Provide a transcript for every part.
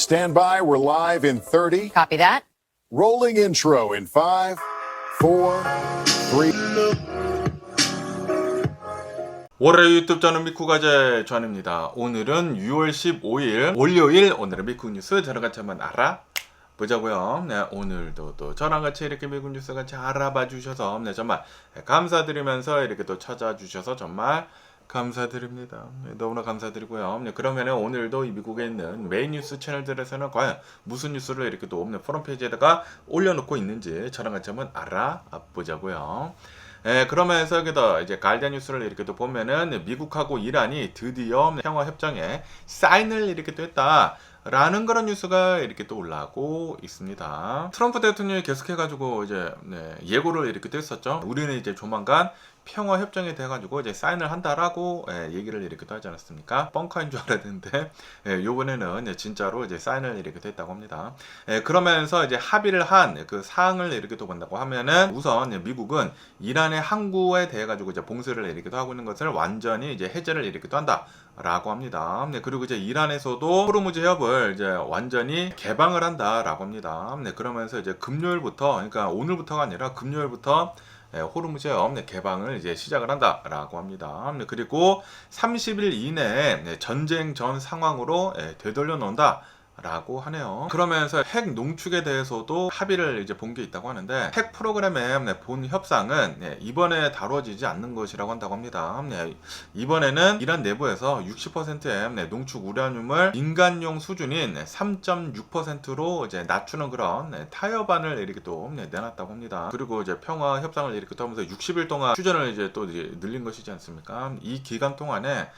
Stand by, we're live in 30. Copy that. Rolling intro in 5, 4, 3. 월요일 유튜브 저는 미쿠가제 전입니다. 오늘은 6월 15일 월요일 오늘의 미국 뉴스 저랑 같이 한번 알아보자고요. 네, 오늘도 또 저랑 같이 이렇게 미국 뉴스 같이 알아봐 주셔서 정말 감사드리면서 이렇게 또 찾아주셔서 정말 감사드립니다. 네, 너무나 감사드리고요. 네, 그러면 오늘도 이 미국에 있는 메인 뉴스 채널들에서는 과연 무슨 뉴스를 이렇게 또 프롬 페이지에다가 올려놓고 있는지 저랑 같이 한번 알아보자고요. 그러면서 여기다 이제 가디언 뉴스를 이렇게 또 보면은 미국하고 이란이 드디어 평화 협정에 사인을 이렇게 또 했다라는 그런 뉴스가 이렇게 또 올라오고 있습니다. 트럼프 대통령이 계속해가지고 이제 예고를 이렇게 또 했었죠. 우리는 이제 조만간 평화 협정에 대해 가지고 이제 사인을 한다라고 얘기를 이렇게 또 하지 않았습니까? 뻥카인 줄 알았는데 요번에는 진짜로 이제 사인을 이렇게 또 했다고 합니다. 그러면서 이제 합의를 한 그 사항을 이렇게 또 본다고 하면은 우선 미국은 이란의 항구에 대해 가지고 이제 봉쇄를 이렇게 또 하고 있는 것을 완전히 이제 해제를 이렇게 또 한다라고 합니다. 그리고 이제 이란에서도 호르무즈 해협을 이제 완전히 개방을 한다라고 합니다. 그러면서 이제 금요일부터, 그러니까 오늘부터가 아니라 금요일부터 호르무즈 해협 개방을 이제 시작을 한다라고 합니다. 그리고 30일 이내에 전쟁 전 상황으로 되돌려 놓는다. 라고 하네요. 그러면서 핵 농축에 대해서도 합의를 이제 본 게 있다고 하는데 핵 프로그램의 본 협상은 이번에 다뤄지지 않는 것이라고 한다고 합니다. 이번에는 이란 내부에서 60%의 농축 우라늄을 민간용 수준인 3.6%로 이제 낮추는 그런 타협안을 이렇게 또 내놨다고 합니다. 그리고 이제 평화 협상을 이렇게 또 하면서 60일 동안 휴전을 이제 또 이제 늘린 것이지 않습니까? 이 기간 동안에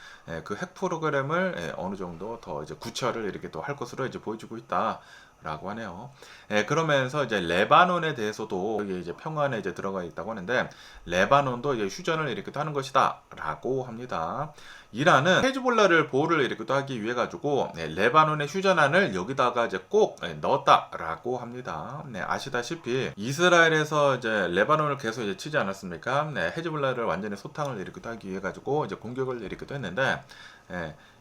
그 핵 프로그램을 어느 정도 더 이제 구체화를 이렇게 또 할 것으로 이제 보여주고 있다라고 하네요. 그러면서 이제 레바논에 대해서도 여기 이제 평화안에 이제 들어가 있다고 하는데 레바논도 이제 휴전을 이렇게 또 하는 것이다라고 합니다. 이란은 헤즈볼라를 보호를 이렇게 또 하기 위해 가지고 레바논의 휴전안을 여기다가 이제 꼭 넣었다라고 합니다. 아시다시피 이스라엘에서 이제 레바논을 계속 이제 치지 않았습니까? 헤즈볼라를 완전히 소탕을 이렇게 또 하기 위해 가지고 이제 공격을 이렇게 또 했는데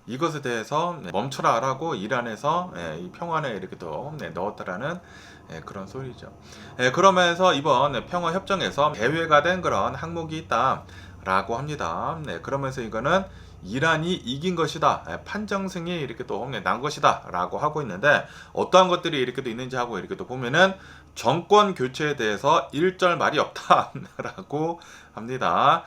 이것에 대해서 멈춰라라고 이란에서 이 평화안에 이렇게 또 넣었다라는 그런 소리죠. 그러면서 이번 평화 협정에서 배회가 된 그런 항목이 있다라고 합니다. 그러면서 이거는 이란이 이긴 것이다. 판정승이 이렇게 또 난 것이다. 라고 하고 있는데 어떠한 것들이 이렇게 또 있는지 하고 이렇게 또 보면은 정권 교체에 대해서 일절 말이 없다라고 합니다.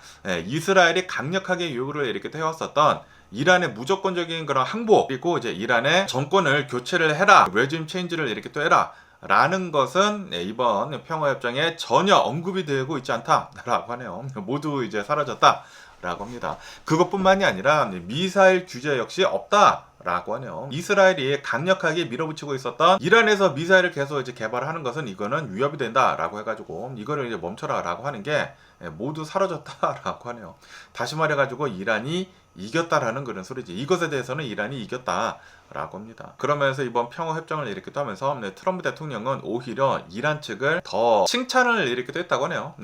이스라엘이 강력하게 요구를 이렇게 또 해왔었던 이란의 무조건적인 그런 항복, 그리고 이제 이란의 정권을 교체를 해라, 레짐 체인지를 이렇게 또 해라 라는 것은 이번 평화협정에 전혀 언급이 되고 있지 않다라고 하네요. 모두 이제 사라졌다라고 합니다. 그것뿐만이 아니라 미사일 규제 역시 없다라고 하네요. 이스라엘이 강력하게 밀어붙이고 있었던 이란에서 미사일을 계속 이제 개발하는 것은 이거는 위협이 된다라고 해가지고 이거를 이제 멈춰라라고 하는 게 모두 사라졌다라고 하네요. 다시 말해가지고 이란이 이겼다라는 그런 소리지. 이것에 대해서는 이란이 이겼다라고 합니다. 그러면서 이번 평화협정을 이렇게 또 하면서 트럼프 대통령은 오히려 이란 측을 더 칭찬을 이렇게 또 했다고 하네요.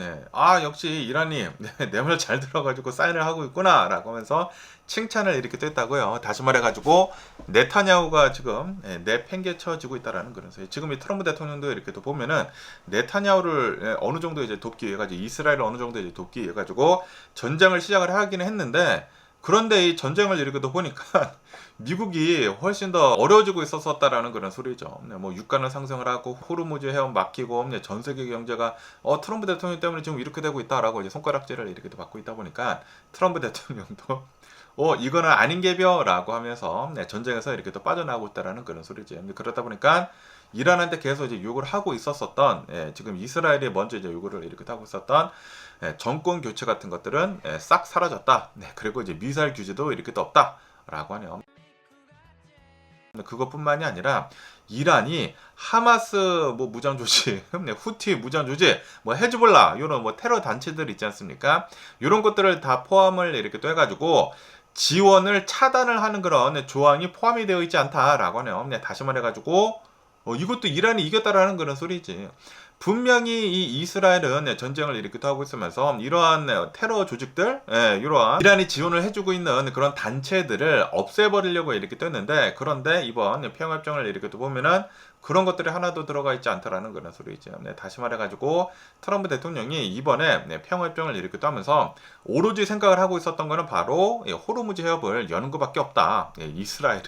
역시 이란이 내 말 잘 들어가지고 사인을 하고 있구나 라고 하면서 칭찬을 이렇게 또 했다고요. 다시 말해가지고 네타냐후가 지금 내팽개쳐지고 있다라는 그런 소리. 지금 이 트럼프 대통령도 이렇게 또 보면은 네타냐후를 어느 정도 이제 돕기 위해 가지고 이스라엘을 어느 정도 이제 돕기 위해 가지고 전쟁을 시작을 하기는 했는데 그런데 이 전쟁을 이렇게 또 보니까 미국이 훨씬 더 어려워지고 있었다라는 그런 소리죠. 뭐 유가는 상승을 하고 호르무즈 해협 막히고 전 세계 경제가 트럼프 대통령 때문에 지금 이렇게 되고 있다라고 이제 손가락질을 이렇게 또 받고 있다 보니까 트럼프 대통령도 이거는 아닌 게벼라고 하면서 전쟁에서 이렇게 또 빠져나오고 있다라는 그런 소리죠. 그러다 보니까 이란한테 계속 이제 요구를 하고 있었던 지금 이스라엘이 먼저 이제 요구를 이렇게 하고 있었던 정권 교체 같은 것들은 싹 사라졌다. 그리고 이제 미사일 규제도 이렇게 또 없다라고 하네요. 그것뿐만이 아니라 이란이 하마스 무장 조직, 후티 무장 조직, 헤즈볼라 이런 테러 단체들 있지 않습니까? 이런 것들을 다 포함을 이렇게 또 해가지고 지원을 차단을 하는 그런 조항이 포함이 되어 있지 않다라고 하네요. 다시 말해가지고 이것도 이란이 이겼다라는 그런 소리지. 분명히 이 이스라엘은 전쟁을 일으키기도 하고 있으면서 이러한 테러 조직들, 이러한 이란이 지원을 해주고 있는 그런 단체들을 없애버리려고 일으키기도 했는데, 그런데 이번 평화협정을 일으키도 보면은 그런 것들이 하나도 들어가 있지 않다라는 그런 소리죠. 다시 말해가지고 트럼프 대통령이 이번에 평화협정을 일으키기도 하면서 오로지 생각을 하고 있었던 거는 바로 호르무즈 해협을 여는 것밖에 없다. 이스라엘은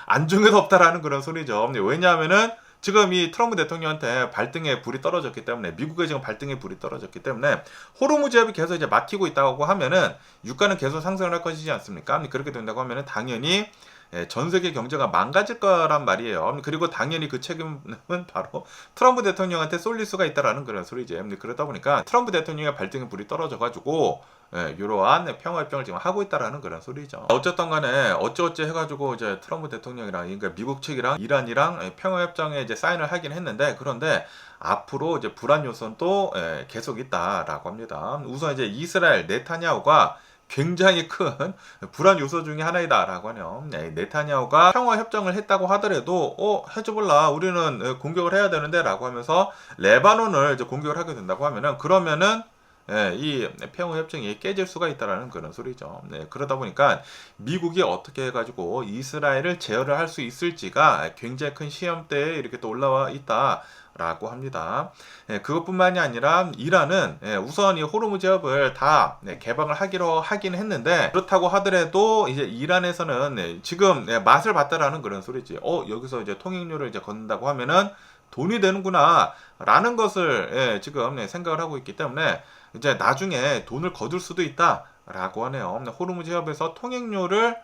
안중에도 없다라는 그런 소리죠. 왜냐하면은 지금 이 트럼프 대통령한테 발등에 불이 떨어졌기 때문에, 미국에 지금 발등에 불이 떨어졌기 때문에 호르무즈 해협이 계속 이제 막히고 있다고 하면은 유가는 계속 상승을 할 것이지 않습니까? 그렇게 된다고 하면은 당연히 전 세계 경제가 망가질 거란 말이에요. 그리고 당연히 그 책임은 바로 트럼프 대통령한테 쏠릴 수가 있다라는 그런 소리죠. 그러다 보니까 트럼프 대통령의 발등에 불이 떨어져가지고 이러한 평화협정을 지금 하고 있다라는 그런 소리죠. 어쨌든 간에 어찌어찌 해가지고 이제 트럼프 대통령이랑, 그러니까 미국 측이랑 이란이랑 평화협정에 이제 사인을 하긴 했는데, 그런데 앞으로 이제 불안 요소는 또 계속 있다라고 합니다. 우선 이제 이스라엘 네타냐후가 굉장히 큰 불안 요소 중에 하나이다라고 하네요. 네타냐후가 평화 협정을 했다고 하더라도 해줘볼라, 우리는 공격을 해야 되는데 라고 하면서 레바논을 이제 공격을 하게 된다고 하면은, 그러면은 이 평화 협정이 깨질 수가 있다라는 그런 소리죠. 그러다 보니까 미국이 어떻게 해가지고 이스라엘을 제어를 할 수 있을지가 굉장히 큰 시험대에 이렇게 또 올라와 있다 라고 합니다. 그것뿐만이 아니라 이란은 우선 이 호르무즈 해협을 다 개방을 하기로 하긴 했는데, 그렇다고 하더라도 이제 이란에서는 지금 맛을 봤다라는 그런 소리지. 여기서 이제 통행료를 이제 걷는다고 하면은 돈이 되는구나 라는 것을 지금 생각을 하고 있기 때문에 이제 나중에 돈을 거둘 수도 있다 라고 하네요. 호르무즈 해협에서 통행료를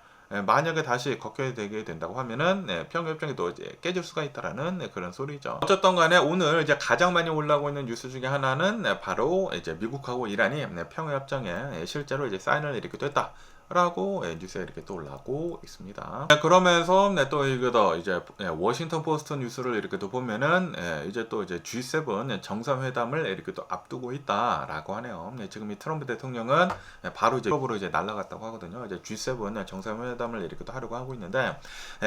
만약에 다시 걷게 되게 된다고 하면은 평화협정이 또 이제 깨질 수가 있다라는 그런 소리죠. 어쨌든 간에 오늘 이제 가장 많이 올라오고 있는 뉴스 중에 하나는 바로 이제 미국하고 이란이 평화협정에 실제로 이제 사인을 이렇게 됐다 라고 뉴스에 이렇게 또 올라오고 있습니다. 그러면서 또 이거 이제 워싱턴 포스트 뉴스를 이렇게 또 보면은 이제 또 이제 G7 정상회담을 이렇게 또 앞두고 있다라고 하네요. 지금 이 트럼프 대통령은 바로 이제 유럽으로 이제 날아갔다고 하거든요. 이제 G7 정상회담을 이렇게 또 하려고 하고 있는데,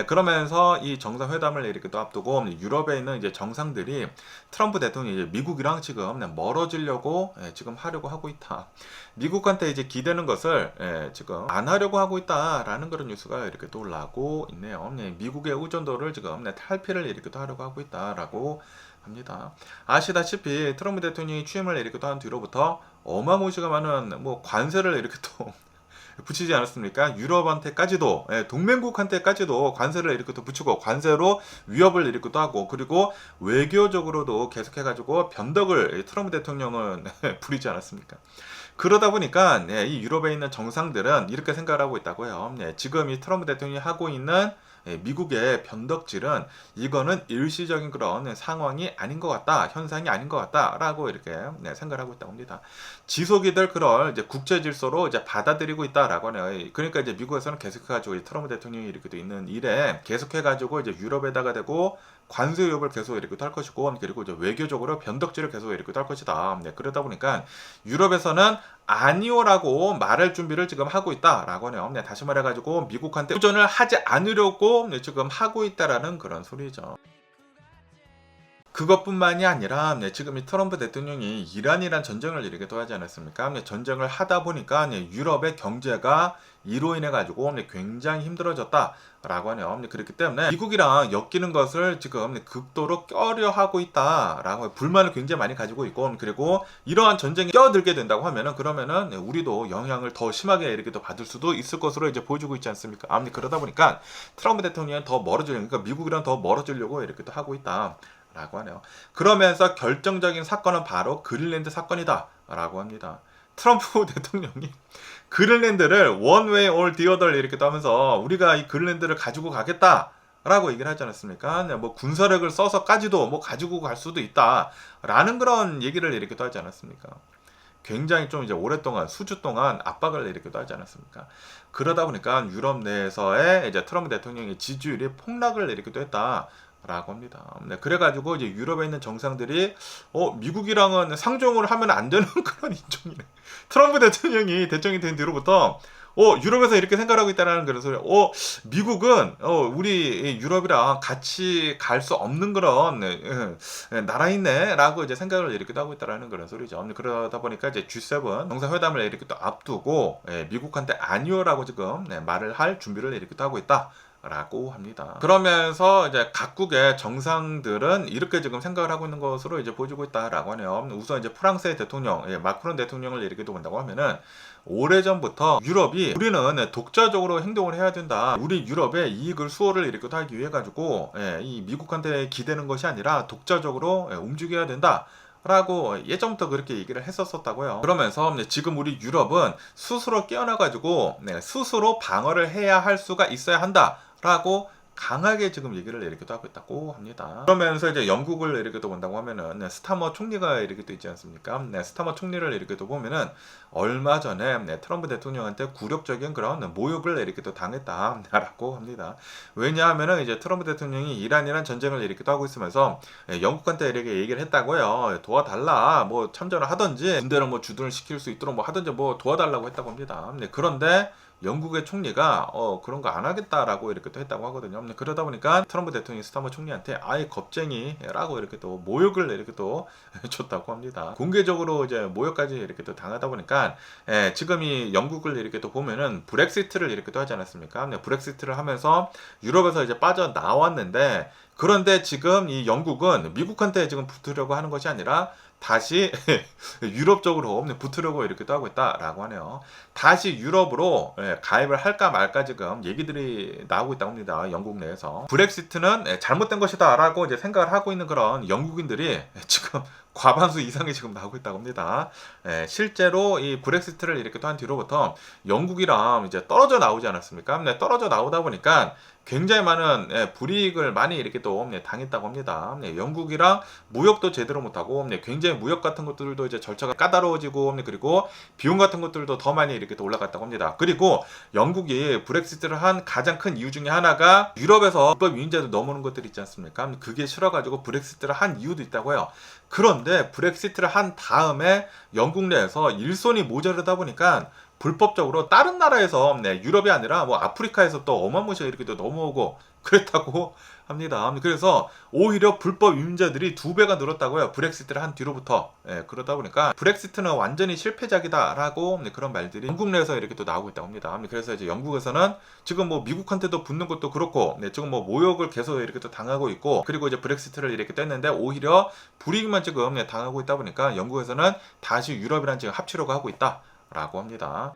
그러면서 이 정상회담을 이렇게 또 앞두고 유럽에 있는 이제 정상들이 트럼프 대통령이 이제 미국이랑 지금 멀어지려고 지금 하려고 하고 있다. 미국한테 이제 기대는 것을 지금 안 하려고 하고 있다라는 그런 뉴스가 이렇게 또 올라오고 있네요. 미국의 의존도를 지금 탈피를 이렇게 또 하려고 하고 있다라고 합니다. 아시다시피 트럼프 대통령이 취임을 이렇게 또 한 뒤로부터 어마무시가 많은 뭐 관세를 이렇게 또 붙이지 않았습니까? 유럽한테까지도, 동맹국한테까지도 관세를 이렇게 또 붙이고, 관세로 위협을 이렇게 또 하고, 그리고 외교적으로도 계속해가지고 변덕을 트럼프 대통령은 부리지 않았습니까? 그러다 보니까 이 유럽에 있는 정상들은 이렇게 생각을 하고 있다고 해요. 지금 이 트럼프 대통령이 하고 있는 미국의 변덕질은 이거는 일시적인 그런 상황이 아닌 것 같다, 현상이 아닌 것 같다라고 이렇게 생각을 하고 있다고 합니다. 지속이 될 그런 이제 국제 질서로 이제 받아들이고 있다라고 하네요. 그러니까 이제 미국에서는 계속해가지고 트럼프 대통령이 이렇게 있는 일에 계속해가지고 이제 유럽에다가 대고 관세 위협을 계속 이렇게 할 것이고, 그리고 이제 외교적으로 변덕질을 계속 이렇게 할 것이다. 그러다 보니까 유럽에서는 아니오라고 말할 준비를 지금 하고 있다라고 하네요. 다시 말해가지고 미국한테 도전을 하지 않으려고 지금 하고 있다라는 그런 소리죠. 그것뿐만이 아니라 지금 이 트럼프 대통령이 이란이란 전쟁을 이렇게 또 하지 않았습니까? 전쟁을 하다 보니까 유럽의 경제가 이로 인해 가지고 굉장히 힘들어졌다라고 하네요. 그렇기 때문에 미국이랑 엮이는 것을 지금 극도로 꺼려하고 있다라고, 불만을 굉장히 많이 가지고 있고, 그리고 이러한 전쟁에 껴들게 된다고 하면은, 그러면은 우리도 영향을 더 심하게 이렇게 또 받을 수도 있을 것으로 이제 보여주고 있지 않습니까? 그러다 보니까 트럼프 대통령은 더 멀어지려고, 그러니까 미국이랑 더 멀어지려고 이렇게 또 하고 있다 라고 하네요. 그러면서 결정적인 사건은 바로 그린랜드 사건이다 라고 합니다. 트럼프 대통령이 그린랜드를 one way or the other 이렇게 또 하면서 우리가 이 그린랜드를 가지고 가겠다 라고 얘기를 하지 않았습니까? 뭐 군사력을 써서까지도 뭐 가지고 갈 수도 있다 라는 그런 얘기를 이렇게 또 하지 않았습니까? 굉장히 좀 이제 오랫동안, 수주 동안 압박을 이렇게 또 하지 않았습니까? 그러다 보니까 유럽 내에서의 이제 트럼프 대통령의 지지율이 폭락을 이렇게 또 했다 라고 합니다. 그래가지고 이제 유럽에 있는 정상들이 미국이랑은 상종을 하면 안 되는 그런 인종이네. 트럼프 대통령이 대통령이 된 뒤로부터 유럽에서 이렇게 생각하고 있다는 그런 소리. 미국은 우리 유럽이랑 같이 갈 수 없는 그런 나라이네라고 이제 생각을 이렇게 하고 있다는 그런 소리죠. 그러다 보니까 이제 G7 정상회담을 이렇게 또 앞두고 미국한테 아니오라고 지금 말을 할 준비를 이렇게 또 하고 있다. 라고 합니다. 그러면서 이제 각국의 정상들은 이렇게 지금 생각을 하고 있는 것으로 이제 보여지고 있다라고 하네요. 우선 이제 프랑스의 대통령, 마크론 대통령을 이렇게 또 본다고 하면은 오래전부터 유럽이 우리는 독자적으로 행동을 해야 된다. 우리 유럽의 이익을 수호를 이렇게 하기 위해 가지고 이 미국한테 기대는 것이 아니라 독자적으로 움직여야 된다. 라고 예전부터 그렇게 얘기를 했었다고요. 그러면서 지금 우리 유럽은 스스로 깨어나가지고 스스로 방어를 해야 할 수가 있어야 한다 라고 강하게 지금 얘기를 이렇게 또 하고 있다고 합니다. 그러면서 이제 영국을 이렇게 또 본다고 하면은 스타머 총리가 이렇게 또 있지 않습니까? 스타머 총리를 이렇게 또 보면은 얼마 전에 트럼프 대통령한테 굴욕적인 그런 모욕을 이렇게 또 당했다라고 합니다. 왜냐하면은 이제 트럼프 대통령이 이란이란 전쟁을 이렇게 또 하고 있으면서 영국한테 이렇게 얘기를 했다고요. 도와달라, 뭐 참전을 하든지 군대를 뭐 주둔을 시킬 수 있도록 뭐 하든지 뭐 도와달라고 했다고 합니다. 그런데 영국의 총리가 그런 거 안 하겠다라고 이렇게 또 했다고 하거든요. 그러다 보니까 트럼프 대통령이 스타머 총리한테 아예 겁쟁이라고 이렇게 또 모욕을 이렇게 또 줬다고 합니다. 공개적으로 이제 모욕까지 이렇게 또 당하다 보니까 지금 이 영국을 이렇게 또 보면은 브렉시트를 이렇게 또 하지 않았습니까? 브렉시트를 하면서 유럽에서 이제 빠져나왔는데, 그런데 지금 이 영국은 미국한테 지금 붙으려고 하는 것이 아니라 다시 유럽 쪽으로 붙으려고 이렇게 또 하고 있다라고 하네요. 다시 유럽으로 가입을 할까 말까 지금 얘기들이 나오고 있다고 합니다. 영국 내에서. 브렉시트는 잘못된 것이다 라고 이제 생각을 하고 있는 그런 영국인들이 지금 과반수 이상이 지금 나오고 있다고 합니다. 실제로 이 브렉시트를 이렇게 또 한 뒤로부터 영국이랑 이제 떨어져 나오지 않았습니까? 떨어져 나오다 보니까 굉장히 많은 불이익을 많이 이렇게 또 당했다고 합니다. 영국이랑 무역도 제대로 못하고 굉장히 무역 같은 것들도 이제 절차가 까다로워지고, 그리고 비용 같은 것들도 더 많이 이렇게 또 올라갔다고 합니다. 그리고 영국이 브렉시트를 한 가장 큰 이유 중에 하나가 유럽에서 불법 유인자들 넘어오는 것들 있지 않습니까? 그게 싫어가지고 브렉시트를 한 이유도 있다고요. 그런데 브렉시트를 한 다음에 영국 내에서 일손이 모자르다 보니까 불법적으로 다른 나라에서 유럽이 아니라 뭐 아프리카에서 또 어마무시하게 이렇게 또 넘어오고 그랬다고 합니다. 그래서 오히려 불법 유민자들이 2배가 늘었다고요. 브렉시트를 한 뒤로부터. 그러다 보니까 브렉시트는 완전히 실패작이다라고 그런 말들이 영국 내에서 이렇게 또 나오고 있다고 합니다. 그래서 이제 영국에서는 지금 뭐 미국한테도 붙는 것도 그렇고 지금 뭐 모욕을 계속 이렇게 또 당하고 있고, 그리고 이제 브렉시트를 이렇게 뗐는데 오히려 불이익만 지금 당하고 있다 보니까 영국에서는 다시 유럽이랑 지금 합치려고 하고 있다라고 합니다.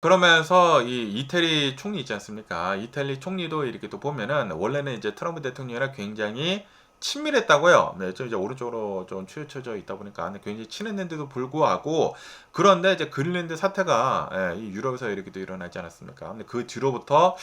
그러면서 이 이태리 총리 있지 않습니까? 이태리 총리도 이렇게 또 보면은 원래는 이제 트럼프 대통령이랑 굉장히 친밀했다고요. 좀 이제 오른쪽으로 좀 치우쳐져 있다 보니까 굉장히 친했는데도 불구하고, 그런데 이제 그린랜드 사태가 이 유럽에서 이렇게 또 일어나지 않았습니까? 근데 그 뒤로부터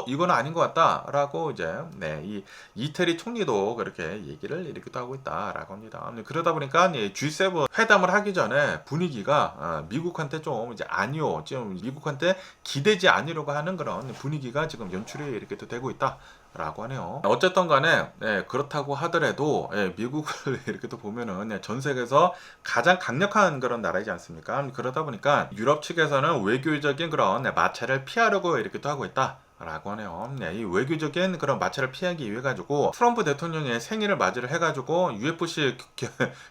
이거는 아닌 것 같다라고 이제 이 이태리 총리도 그렇게 얘기를 이렇게 또 하고 있다라고 합니다. 그러다 보니까 G7 회담을 하기 전에 분위기가 미국한테 좀 이제 아니요, 지금 미국한테 기대지 않으려고 하는 그런 분위기가 지금 연출이 이렇게 또 되고 있다. 라고 하네요. 어쨌든 간에 그렇다고 하더라도 미국을 이렇게 또 보면은 전 세계에서 가장 강력한 그런 나라이지 않습니까? 그러다 보니까 유럽 측에서는 외교적인 그런 마찰을 피하려고 이렇게 또 하고 있다. 라고 하네요. 이 외교적인 그런 마찰을 피하기 위해 가지고 트럼프 대통령의 생일을 맞이를 해가지고 UFC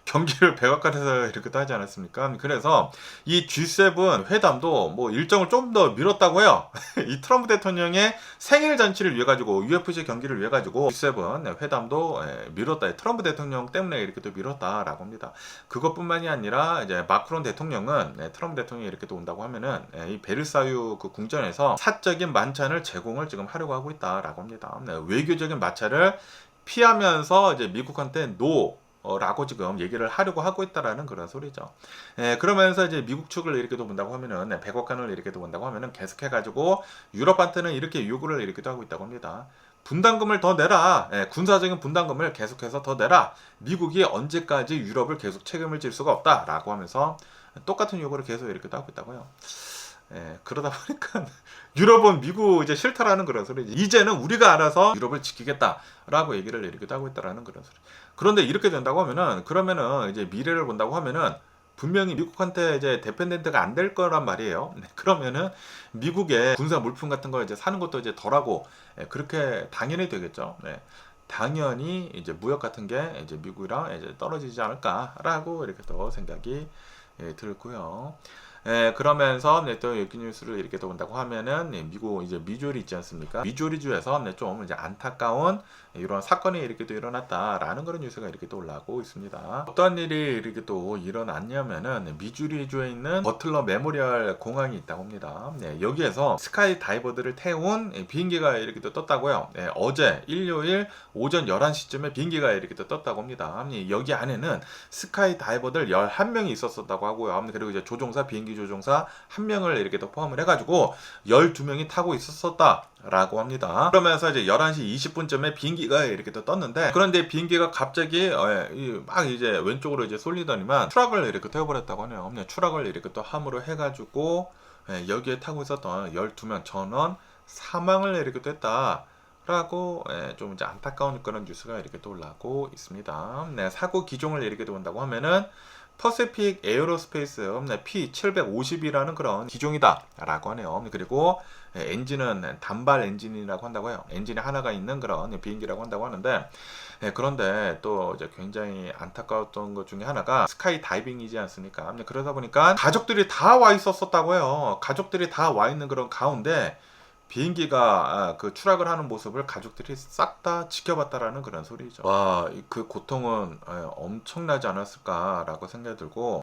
경기를 백악관에서 이렇게 또 하지 않았습니까? 그래서 이 G7 회담도 뭐 일정을 좀 더 미뤘다고요. 이 트럼프 대통령의 생일 잔치를 위해 가지고 UFC 경기를 위해 가지고 G7 회담도 미뤘다. 트럼프 대통령 때문에 이렇게 또 미뤘다라고 합니다. 그것뿐만이 아니라 이제 마크론 대통령은 트럼프 대통령이 이렇게 또 온다고 하면은 이 베르사유 그 궁전에서 사적인 만찬을 제공을 지금 하려고 하고 있다라고 합니다. 외교적인 마찰을 피하면서 이제 미국한테 라고 지금 얘기를 하려고 하고 있다라는 그런 소리죠. 그러면서 이제 미국 측을 이렇게 또 본다고 하면은 백악관을 이렇게 또 본다고 하면은 계속해가지고 유럽한테는 이렇게 요구를 이렇게 또 하고 있다고 합니다. 분담금을 더 내라. 군사적인 분담금을 계속해서 더 내라. 미국이 언제까지 유럽을 계속 책임을 질 수가 없다라고 하면서 똑같은 요구를 계속 이렇게 또 하고 있다고요. 그러다 보니까 유럽은 미국 이제 싫다라는 그런 소리지. 이제는 우리가 알아서 유럽을 지키겠다라고 얘기를 이렇게 하고 있다라는 그런 소리. 그런데 이렇게 된다고 하면은, 그러면은 이제 미래를 본다고 하면은 분명히 미국한테 이제 디펜던트가 안 될 거란 말이에요. 그러면은 미국의 군사 물품 같은 거 이제 사는 것도 이제 덜하고 그렇게 당연히 되겠죠. 당연히 이제 무역 같은 게 이제 미국이랑 이제 떨어지지 않을까라고 이렇게 또 생각이 들고요. 그러면서 또 여기 뉴스를 이렇게 또 본다고 하면은 미국 이제 미주리 있지 않습니까? 미주리주에서 좀 이제 안타까운 이런 사건이 이렇게 또 일어났다라는 그런 뉴스가 이렇게 또 올라오고 있습니다. 어떤 일이 이렇게 또 일어났냐면은 미주리주에 있는 버틀러 메모리얼 공항이 있다고 합니다. 여기에서 스카이 다이버들을 태운 비행기가 이렇게 또 떴다고요. 어제 일요일 오전 11시쯤에 비행기가 이렇게 또 떴다고 합니다. 여기 안에는 스카이 다이버들 11명이 있었다고 하고요. 그리고 이제 조종사 비행기 조종사 1명을 이렇게 또 포함을 해가지고 12명이 타고 있었다라고 합니다. 그러면서 이제 11시 20분쯤에 비행기가 이렇게 또 떴는데, 그런데 비행기가 갑자기 막 이제 왼쪽으로 이제 쏠리더니만 추락을 이렇게 태워버렸다고 하네요. 추락을 이렇게 또 함으로 해가지고 여기에 타고 있었던 12명 전원 사망을 이렇게 또 했다. 라고 좀 이제 안타까운 그런 뉴스가 이렇게 또 올라오고 있습니다. 사고 기종을 이렇게 또 본다고 하면은 퍼시픽 에어로스페이스 P750이라는 그런 기종이다 라고 하네요. 그리고 엔진은 단발 엔진이라고 한다고 해요. 엔진이 하나가 있는 그런 비행기라고 한다고 하는데, 그런데 또 이제 굉장히 안타까웠던 것 중에 하나가 스카이 다이빙이지 않습니까? 그러다 보니까 가족들이 다 와 있었다고 해요. 가족들이 다 와 있는 그런 가운데 비행기가 그 추락을 하는 모습을 가족들이 싹 다 지켜봤다라는 그런 소리죠. 와, 그 고통은 엄청나지 않았을까라고 생각이 들고,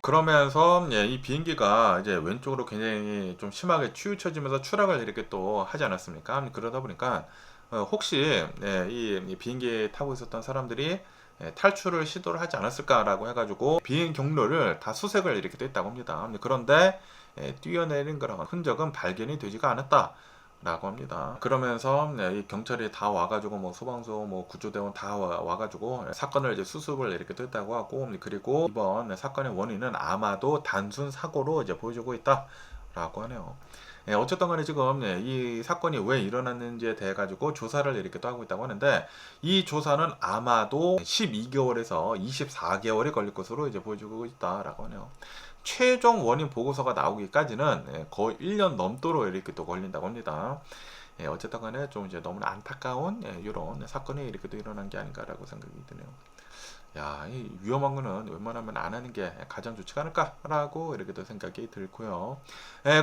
그러면서 이 비행기가 이제 왼쪽으로 굉장히 좀 심하게 치우쳐지면서 추락을 이렇게 또 하지 않았습니까? 그러다 보니까 혹시 이 비행기에 타고 있었던 사람들이 탈출을 시도를 하지 않았을까라고 해가지고 비행 경로를 다 수색을 이렇게 또 했다고 합니다. 그런데 뛰어내린 그런 흔적은 발견이 되지가 않았다 라고 합니다. 그러면서 이 경찰이 다 와가지고 뭐 소방서 뭐 구조대원 다 와가지고 사건을 이제 수습을 이렇게 또 했다고 하고, 그리고 이번 사건의 원인은 아마도 단순 사고로 이제 보여주고 있다 라고 하네요. 어쨌든 간에 지금 이 사건이 왜 일어났는지에 대해 가지고 조사를 이렇게 또 하고 있다고 하는데, 이 조사는 아마도 12개월에서 24개월이 걸릴 것으로 이제 보여주고 있다라고 하네요. 최종 원인 보고서가 나오기까지는 거의 1년 넘도록 이렇게 또 걸린다고 합니다. 어쨌든 간에 좀 이제 너무나 안타까운 이런 사건이 이렇게 또 일어난 게 아닌가라고 생각이 드네요. 야, 이 위험한 거는 웬만하면 안 하는 게 가장 좋지 않을까라고 이렇게 또 생각이 들고요.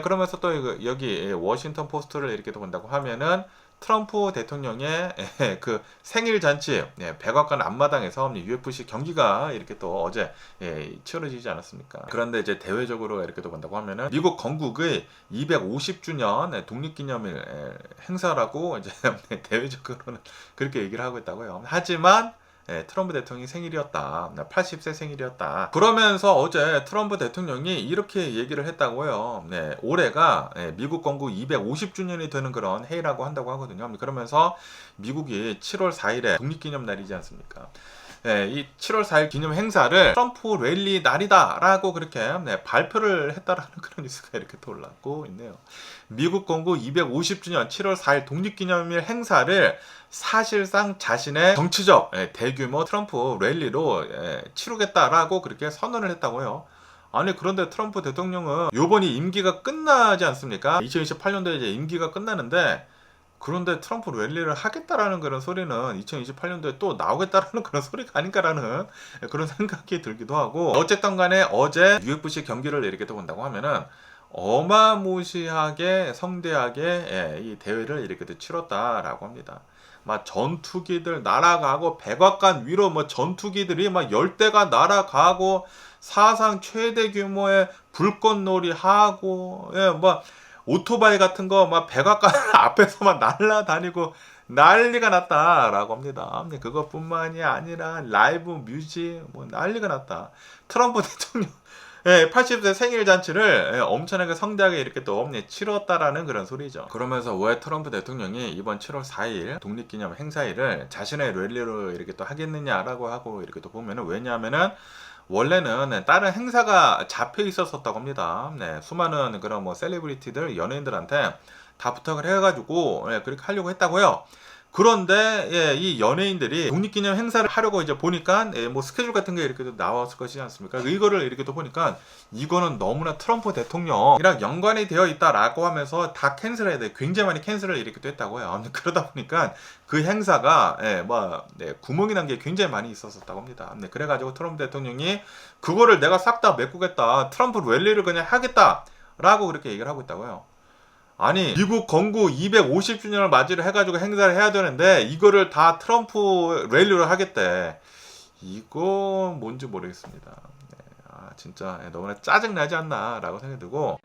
그러면서 또 여기 워싱턴 포스트를 이렇게 또 본다고 하면은 트럼프 대통령의 그 생일 잔치 백악관 앞마당에서 UFC 경기가 이렇게 또 어제 치러지지 않았습니까? 그런데 이제 대외적으로 이렇게 또 본다고 하면은 미국 건국의 250주년 독립기념일 행사라고 이제 대외적으로는 그렇게 얘기를 하고 있다고요. 하지만 트럼프 대통령이 생일이었다. 80세 생일이었다. 그러면서 어제 트럼프 대통령이 이렇게 얘기를 했다고요. 올해가 미국 건국 250주년이 되는 그런 해라고 한다고 하거든요. 그러면서 미국이 7월 4일에 독립기념 날이지 않습니까? 이 7월 4일 기념 행사를 트럼프 랠리 날이다라고 그렇게 발표를 했다라는 그런 뉴스가 이렇게 또 올라오고 있네요. 미국 건국 250주년 7월 4일 독립기념일 행사를 사실상 자신의 정치적 대규모 트럼프 랠리로 치르겠다라고 그렇게 선언을 했다고요. 아니, 그런데 트럼프 대통령은 요번이 임기가 끝나지 않습니까? 2028년도에 이제 임기가 끝나는데, 그런데 트럼프 랠리를 하겠다라는 그런 소리는 2028년도에 또 나오겠다라는 그런 소리가 아닌가라는 그런 생각이 들기도 하고, 어쨌든 간에 어제 UFC 경기를 이렇게 또 본다고 하면은 어마무시하게 성대하게 이 대회를 이렇게 또 치렀다라고 합니다. 막 전투기들 날아가고 백악관 위로 뭐 전투기들이 막 10대가 날아가고 사상 최대 규모의 불꽃놀이 하고 뭐 오토바이 같은 거 막 백악관 앞에서만 날아다니고 난리가 났다라고 합니다. 그것뿐만이 아니라 라이브 뮤직 뭐 난리가 났다. 트럼프 대통령 80세 생일 잔치를 엄청나게 성대하게 이렇게 또 치렀다라는 그런 소리죠. 그러면서 왜 트럼프 대통령이 이번 7월 4일 독립기념 행사일을 자신의 랠리로 이렇게 또 하겠느냐라고 하고 이렇게 또 보면은, 왜냐하면은 원래는 다른 행사가 잡혀 있었다고 합니다. 수많은 그런 뭐 셀리브리티들, 연예인들한테 다 부탁을 해가지고 그렇게 하려고 했다고요. 그런데 예, 이 연예인들이 독립기념 행사를 하려고 이제 보니까 예, 뭐 스케줄 같은 게 이렇게 나왔을 것이지 않습니까? 이거를 이렇게 또 보니까 이거는 너무나 트럼프 대통령이랑 연관이 되어 있다라고 하면서 다 캔슬해야 돼. 굉장히 많이 캔슬을 이렇게 또 했다고요. 그러다 보니까 그 행사가 예, 뭐 네, 구멍이 난 게 굉장히 많이 있었다고 합니다. 네, 그래가지고 트럼프 대통령이 그거를 내가 싹 다 메꾸겠다. 트럼프 랠리를 그냥 하겠다라고 그렇게 얘기를 하고 있다고요. 아니 미국 건국 250주년을 맞이를 해가지고 행사를 해야 되는데 이거를 다 트럼프 랠리로 하겠대. 이거 뭔지 모르겠습니다. 네, 진짜 너무나 짜증나지 않나 라고 생각이 들고,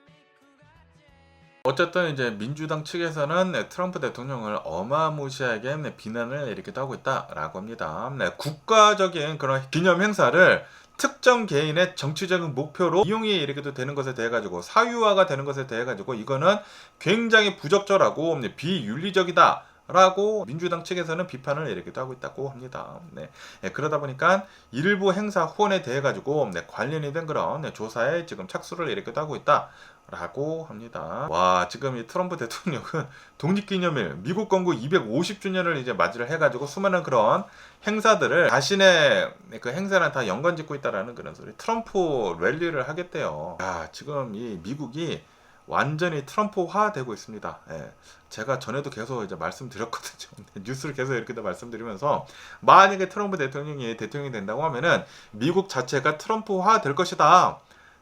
어쨌든 이제 민주당 측에서는 트럼프 대통령을 어마무시하게 비난을 이렇게 하고 있다라고 합니다. 국가적인 그런 기념 행사를 특정 개인의 정치적인 목표로 이용이 이렇게 되는 것에 대해 가지고 사유화가 되는 것에 대해 가지고 이거는 굉장히 부적절하고 비윤리적이다 라고 민주당 측에서는 비판을 이렇게 하고 있다고 합니다. 네. 그러다 보니까 일부 행사 후원에 대해 가지고 관련이 된 그런 조사에 지금 착수를 이렇게 하고 있다 라고 합니다. 와, 지금 이 트럼프 대통령은 독립기념일 미국 건국 250주년을 이제 맞이를 해가지고 수많은 그런 행사들을 자신의 그 행사랑 다 연관 짓고 있다라는 그런 소리. 트럼프 랠리를 하겠대요. 야, 지금 이 미국이 완전히 트럼프화 되고 있습니다. 예. 제가 전에도 계속 이제 말씀드렸거든요. 뉴스를 계속 이렇게 말씀드리면서 만약에 트럼프 대통령이 된다고 하면은 미국 자체가 트럼프화 될 것이다.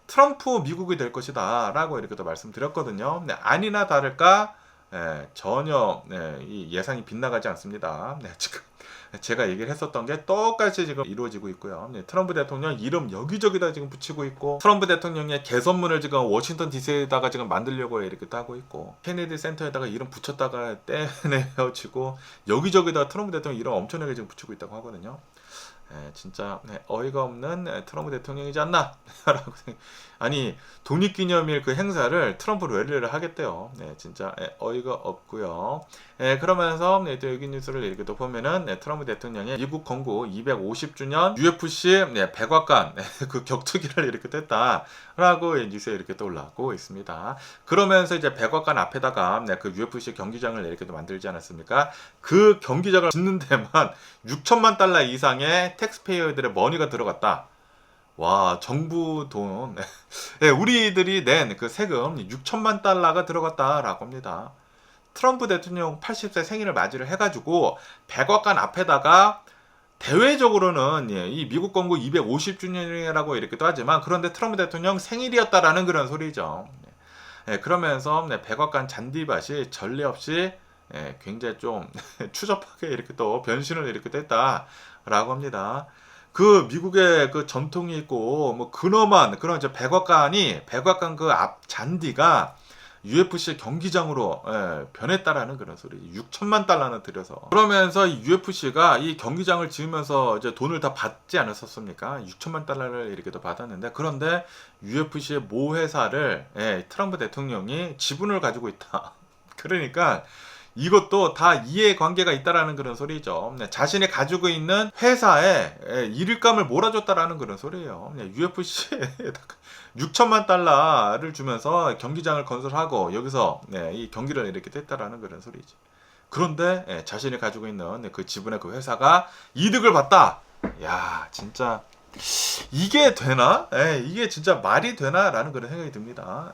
트럼프 미국이 될 것이다 라고 이렇게 또 말씀드렸거든요. 네, 아니나 다를까 전혀 이 예상이 빗나가지 않습니다. 네, 지금 제가 얘기를 했었던 게 똑같이 지금 이루어지고 있고요. 네, 트럼프 대통령 이름 여기저기다 지금 붙이고 있고, 트럼프 대통령의 개선문을 지금 워싱턴 DC에다가 지금 만들려고 이렇게 하고 있고, 케네디 센터에다가 이름 붙였다가 떼내어지고, 여기저기다 트럼프 대통령 이름 엄청나게 지금 붙이고 있다고 하거든요. 진짜 어이가 없는 트럼프 대통령이지 않나 라고 아니 독립기념일 그 행사를 트럼프 랠리를 하겠대요. 진짜 어이가 없고요. 그러면서 또 여기 뉴스를 이렇게 또 보면은 트럼프 대통령의 미국 건국 250주년 UFC 백악관 그 격투기를 이렇게 뗐다라고 뉴스에 이렇게 또 올라오고 있습니다. 그러면서 이제 백악관 앞에다가 그 UFC 경기장을 이렇게 또 만들지 않았습니까? 그 경기장을 짓는 데만 6천만 달러 이상의 텍스페이어들의 머니가 들어갔다. 와, 정부 돈, 우리들이 낸 그 세금 6천만 달러가 들어갔다라고 합니다. 트럼프 대통령 80세 생일을 맞이를 해가지고 백악관 앞에다가 대외적으로는 이 미국 건국 250주년이라고 이렇게도 하지만, 그런데 트럼프 대통령 생일이었다라는 그런 소리죠. 그러면서 백악관 잔디밭이 전례 없이 굉장히 좀 추접하게 이렇게 또 변신을 이렇게 됐다라고 합니다. 그 미국의 그 전통이 있고 뭐 근엄한 그런 이제 백악관 그 앞 잔디가 UFC 경기장으로 변했다라는 그런 소리. 6천만 달러나 들여서. 그러면서 이 UFC가 이 경기장을 지으면서 이제 돈을 다 받지 않았었습니까? 6천만 달러를 이렇게 또 받았는데, 그런데 UFC의 모 회사를 트럼프 대통령이 지분을 가지고 있다. 그러니까 이것도 다 이해관계가 있다라는 그런 소리죠. 자신이 가지고 있는 회사에 일감을 몰아줬다라는 그런 소리예요. UFC에 6천만 달러를 주면서 경기장을 건설하고 여기서 이 경기를 이렇게 했다라는 그런 소리지. 그런데 자신이 가지고 있는 그 지분의 그 회사가 이득을 봤다. 야, 진짜 이게 되나? 이게 진짜 말이 되나라는 그런 생각이 듭니다.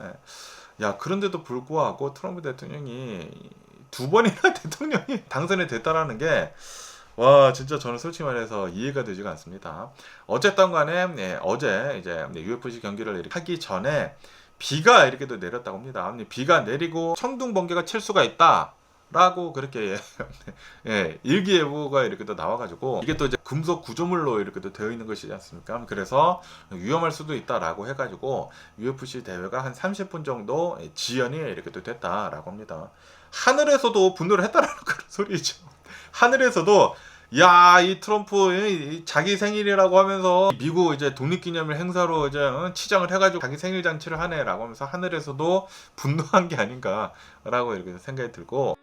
야, 그런데도 불구하고 트럼프 대통령이 두 번이나 대통령이 당선이 됐다라는 게, 와, 진짜 저는 솔직히 말해서 이해가 되지가 않습니다. 어쨌든 간에 어제 이제 UFC 경기를 이렇게 하기 전에 비가 이렇게 또 내렸다고 합니다. 비가 내리고 천둥 번개가 칠 수가 있다 라고 그렇게 일기예보가 이렇게 또 나와가지고, 이게 또 이제 금속 구조물로 이렇게 또 되어 있는 것이지 않습니까? 그래서 위험할 수도 있다라고 해가지고 UFC 대회가 한 30분 정도 지연이 이렇게 또 됐다라고 합니다. 하늘에서도 분노를 했다라는 그런 소리죠. 하늘에서도 야, 이 트럼프 자기 생일이라고 하면서 미국 이제 독립기념일 행사로 이제 치장을 해가지고 자기 생일 잔치를 하네라고 하면서 하늘에서도 분노한 게 아닌가라고 이렇게 생각이 들고,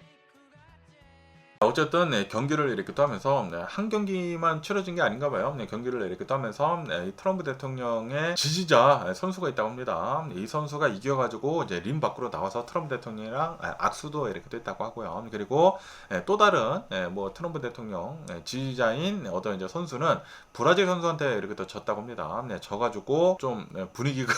어쨌든 경기를 이렇게 또 하면서 한 경기만 치러진 게 아닌가 봐요. 경기를 이렇게 또 하면서 이 트럼프 대통령의 지지자 선수가 있다고 합니다. 이 선수가 이겨가지고 이제 림 밖으로 나와서 트럼프 대통령이랑 악수도 이렇게 또 했다고 하고요. 그리고 또 다른 뭐 트럼프 대통령 지지자인 어떤 이제 선수는 브라질 선수한테 이렇게 또 졌다고 합니다. 져가지고 좀 분위기가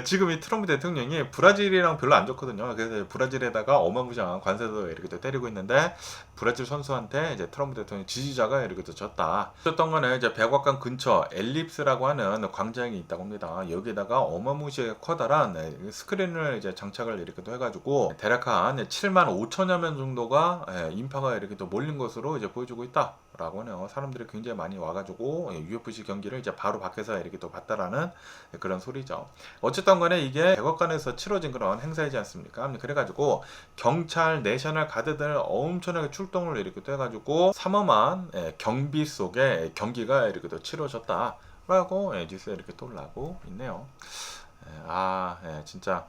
지금 이 트럼프 대통령이 브라질이랑 별로 안 좋거든요. 그래서 브라질에다가 어마무시한 관세도 이렇게 또 때리고 있는데 브라질 선수한테 이제 트럼프 대통령 지지자가 이렇게 또 졌다. 졌던 거는 이제 백악관 근처 엘립스라고 하는 광장이 있다고 합니다. 여기다가 어마무시하게 커다란 스크린을 이제 장착을 이렇게 또 해가지고 대략 한 7만 5천여 명 정도가 인파가 이렇게 또 몰린 것으로 이제 보여주고 있다. 라고 하네요. 사람들이 굉장히 많이 와가지고 UFC 경기를 이제 바로 밖에서 이렇게 또 봤다라는 그런 소리죠. 어쨌든 간에 이게 백악관에서 치러진 그런 행사이지 않습니까? 그래가지고 경찰, 내셔널 가드들 엄청나게 출동을 이렇게 또 해가지고 삼엄한 경비 속에 경기가 이렇게 또 치러졌다. 라고 뉴스에 이렇게 또 올라오고 있네요. 진짜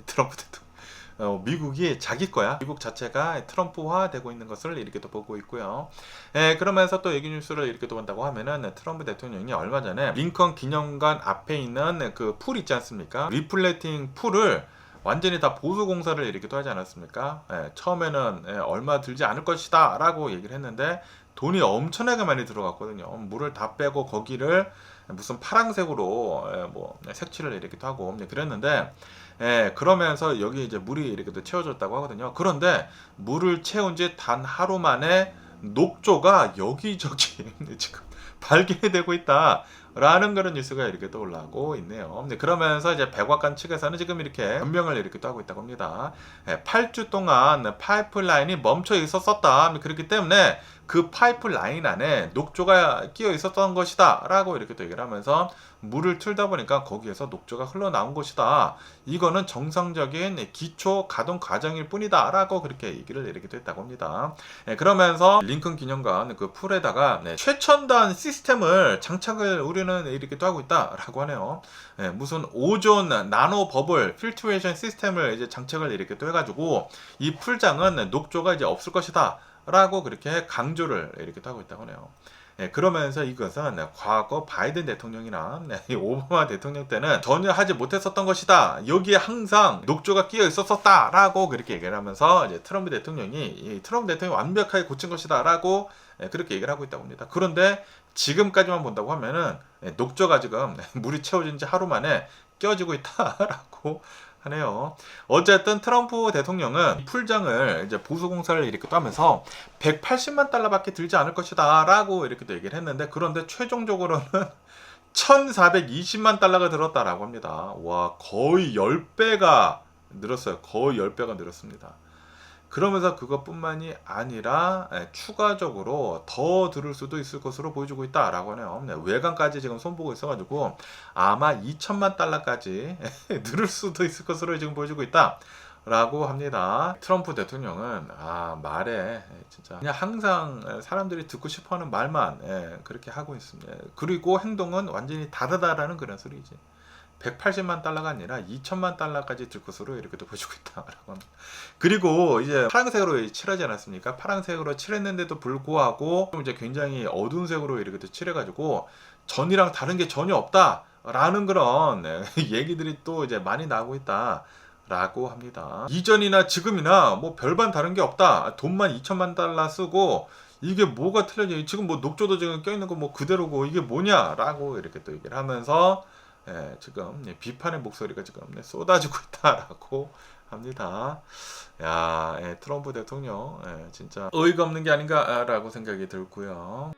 트럼프 대통령. 미국이 자기 거야. 미국 자체가 트럼프화 되고 있는 것을 이렇게 또 보고 있고요. 그러면서 또 얘기 뉴스를 이렇게 또 본다고 하면은 트럼프 대통령이 얼마 전에 링컨 기념관 앞에 있는 그 풀 있지 않습니까? 리플레팅 풀을 완전히 다 보수 공사를 이렇게 또 하지 않았습니까? 처음에는 얼마 들지 않을 것이다 라고 얘기를 했는데 돈이 엄청나게 많이 들어갔거든요. 물을 다 빼고 거기를 무슨 파란색으로 뭐 색칠을 이렇게 또 하고 그랬는데 그러면서 여기 이제 물이 이렇게 또 채워졌다고 하거든요. 그런데 물을 채운 지 단 하루 만에 녹조가 여기저기 지금 발견이 되고 있다. 라는 그런 뉴스가 이렇게 또 올라오고 있네요. 그러면서 이제 백악관 측에서는 지금 이렇게 변명을 이렇게 또 하고 있다고 합니다. 8주 동안 파이프라인이 멈춰 있었었다. 그렇기 때문에 그 파이프라인 안에 녹조가 끼어 있었던 것이다. 라고 이렇게 또 얘기를 하면서 물을 틀다 보니까 거기에서 녹조가 흘러나온 것이다. 이거는 정상적인 기초 가동 과정일 뿐이다. 라고 그렇게 얘기를 이렇게 또 했다고 합니다. 그러면서 링컨 기념관 그 풀에다가 최첨단 시스템을 장착을 우리는 이렇게 또 하고 있다. 라고 하네요. 무슨 오존 나노 버블 필트레이션 시스템을 이제 장착을 이렇게 또 해가지고 이 풀장은 녹조가 이제 없을 것이다. 라고 그렇게 강조를 이렇게 하고 있다고 하네요. 그러면서 이것은 과거 바이든 대통령이나 오바마 대통령 때는 전혀 하지 못했었던 것이다. 여기에 항상 녹조가 끼어 있었었다. 라고 그렇게 얘기를 하면서 이제 트럼프 대통령이 완벽하게 고친 것이다. 라고 그렇게 얘기를 하고 있다고 합니다. 그런데 지금까지만 본다고 하면은 녹조가 지금 물이 채워진 지 하루 만에 끼어지고 있다라고 하네요. 어쨌든 트럼프 대통령은 풀장을 이제 보수 공사를 이렇게 또 하면서 180만 달러밖에 들지 않을 것이다 라고 이렇게 또 얘기를 했는데 그런데 최종적으로는 1420만 달러가 들었다라고 합니다. 와, 거의 10배가 늘었어요. 거의 10배가 늘었습니다. 그러면서 그것뿐만이 아니라 추가적으로 더 들을 수도 있을 것으로 보여주고 있다라고 하네요. 외관까지 지금 손보고 있어가지고 아마 2천만 달러까지 늘을 수도 있을 것으로 지금 보여주고 있다. 라고 합니다. 트럼프 대통령은 말에 진짜 그냥 항상 사람들이 듣고 싶어하는 말만 그렇게 하고 있습니다. 그리고 행동은 완전히 다르다라는 그런 소리지. 180만 달러가 아니라 2천만 달러까지 들 것으로 이렇게 또 보여주고 있다라고 합니다. 그리고 이제 파란색으로 칠하지 않았습니까? 파란색으로 칠했는데도 불구하고 이제 굉장히 어두운 색으로 이렇게 또 칠해가지고 전이랑 다른 게 전혀 없다라는 그런 얘기들이 또 이제 많이 나오고 있다. 라고 합니다. 이전이나 지금이나 뭐 별반 다른 게 없다. 돈만 2천만 달러 쓰고 이게 뭐가 틀려져? 지금 뭐 녹조도 지금 껴있는 거 뭐 그대로고 이게 뭐냐라고 이렇게 또 얘기를 하면서 지금 비판의 목소리가 지금 쏟아지고 있다라고 합니다. 야, 트럼프 대통령 진짜 어이가 없는 게 아닌가라고 생각이 들고요.